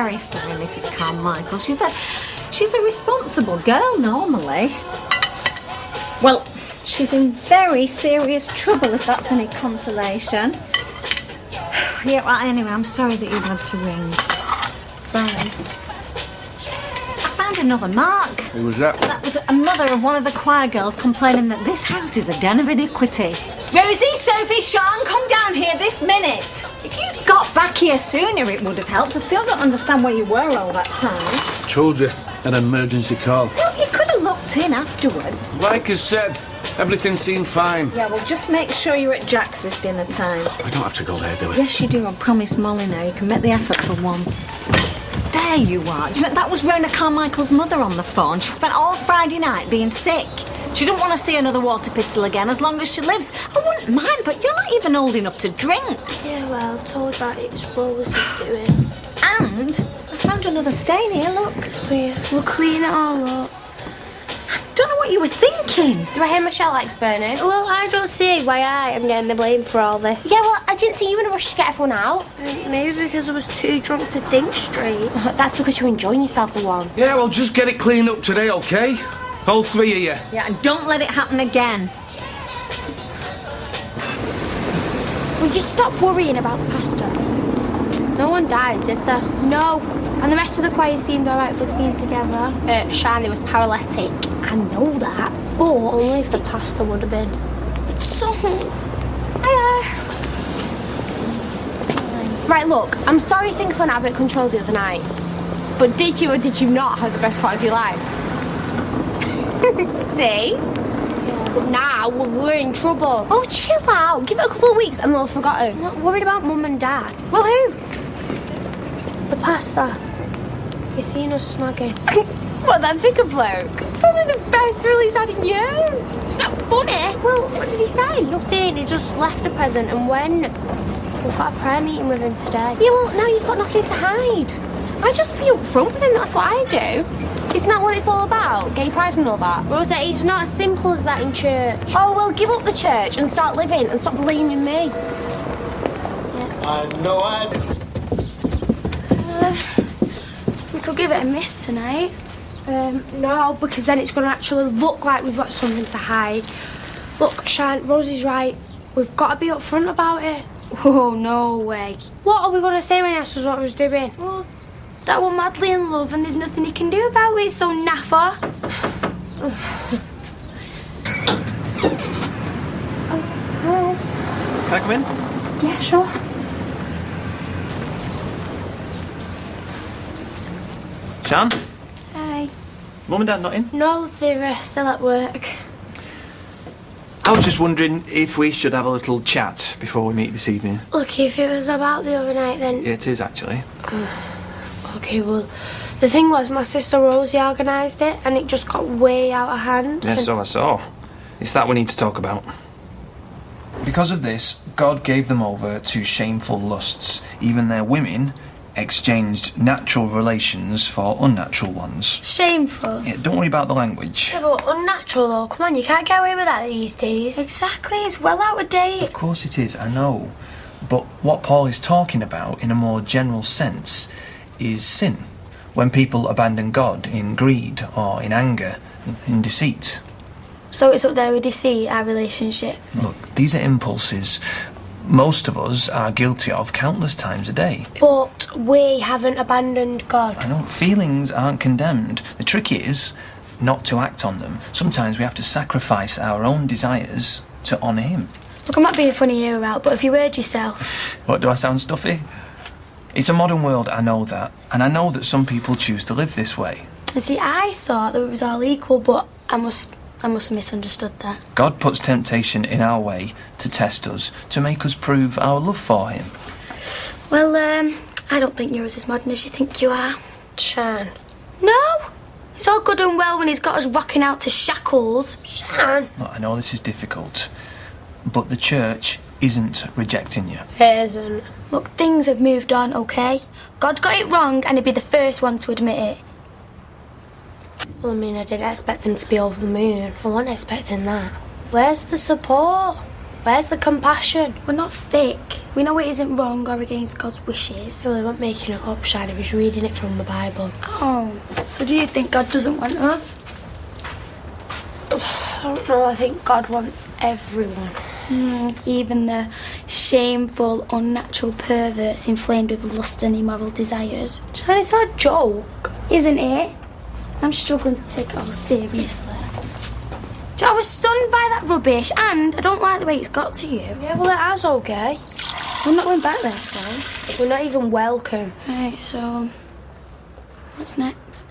very sorry, Mrs. Carmichael. She's a responsible girl normally. Well, she's in very serious trouble, if that's any consolation. Yeah, right, anyway, I'm sorry that you've had to ring. Bye. I found another mark. Who was that? That was a mother of one of the choir girls complaining that this house is a den of iniquity. Rosie, Sophie, Sean, come down here this minute. If you'd got back here sooner, it would have helped. I still don't understand where you were all that time. Told you, an emergency call. Well, you could have looked in afterwards. Like I said, everything seemed fine. Yeah, well, just make sure you're at Jack's this dinner time. We don't have to go there, do we? Yes, you do. I promise Molly now. You can make the effort for once. There you are. Do you know, that was Rona Carmichael's mother on the phone. She spent all Friday night being sick. She doesn't want to see another water pistol again as long as she lives. I wouldn't mind, but you're not even old enough to drink. Yeah, well, I told you it's Rose's doing. And I found another stain here, look. Oh, yeah. We'll clean it all up. I don't know what you were thinking. Do I hear Michelle likes burning? Well, I don't see why I am getting the blame for all this. Yeah, well, I didn't see you in a rush to get everyone out. Maybe because I was too drunk to think straight. That's because you're enjoying yourself for once. Yeah, well, just get it cleaned up today, OK? All three of you. Yeah, and don't let it happen again. Will you stop worrying about the pastor? No one died, did there? No. And the rest of the choir seemed alright with us being together. Shani was paralytic. I know that. But Only if the pastor would have been. so... Right, look, I'm sorry things went out of control the other night. But did you or did you not have the best part of your life? See? Yeah. But now we're in trouble. Oh, chill out. Give it a couple of weeks and they'll have forgotten. I'm not worried about Mum and Dad. Well, who? The pastor. You seen us snagging? What, that bigger bloke? Probably the best thrill he's had in years. It's not funny. Well, what did he say? Nothing, he just left a present and went. We've got a prayer meeting with him today. Yeah, well, now you've got nothing to hide. I just be upfront with him, that's what I do. Isn't that what it's all about? Gay pride and all that? Rosa, he's not as simple as that in church. Oh, well, give up the church and start living and stop blaming me. I know I... We could give it a miss tonight. No, because then it's going to actually look like we've got something to hide. Look, Shan, Rosie's right. We've got to be upfront about it. Oh, no way. What are we going to say when he asks us what we was doing? Well, That we're madly in love and there's nothing he can do about it, so naffa. Can I come in? Yeah, sure. Shan? Hi. Mum and Dad not in? No, they're still at work. I was just wondering if we should have a little chat before we meet this evening. Look, if it was about the other night, then... Yeah, it is, actually. Okay, well, the thing was, my sister Rosie organised it, and it just got way out of hand. Yeah, so I saw. It's that we need to talk about. Because of this, God gave them over to shameful lusts. Even their women exchanged natural relations for unnatural ones. Shameful. Yeah, don't worry about the language. Yeah, but unnatural, though. Come on, you can't get away with that these days. exactly, it's well out of date. Of course it is, I know. But what Paul is talking about, in a more general sense, is sin. When people abandon God in greed or in anger, in deceit. So it's up there with deceit, our relationship. Look, these are impulses most of us are guilty of countless times a day. But we haven't abandoned God. I know, feelings aren't condemned. The trick is not to act on them. Sometimes we have to sacrifice our own desires to honour Him. Look, I'm not being funny here, out, but if you heard yourself... What, do I sound stuffy? It's a modern world, I know that. And I know that some people choose to live this way. You see, I thought that it was all equal, but I must have misunderstood that. God puts temptation in our way to test us, to make us prove our love for Him. Well, I don't think you're as modern as you think you are. Shan. No! It's all good and well when he's got us rocking out to shackles. Shan. Look, I know this is difficult, but the church isn't rejecting you. It isn't. Look, things have moved on, okay? God got it wrong and he'd be the first one to admit it. Well, I mean, I didn't expect him to be over the moon. I wasn't expecting that. Where's the support? Where's the compassion? We're not thick. We know it isn't wrong or against God's wishes. Well, we weren't making it up, Shine. He was reading it from the Bible. Oh, so do you think God doesn't want us? I don't know. I think God wants everyone. Even the shameful, unnatural perverts inflamed with lust and immoral desires. Shine, it's not a joke, isn't it? I'm struggling to take it all seriously. I was stunned by that rubbish, and I don't like the way it's got to you. Yeah, well, it has, okay. We're not going back there, so. We're not even welcome. Right, so what's next?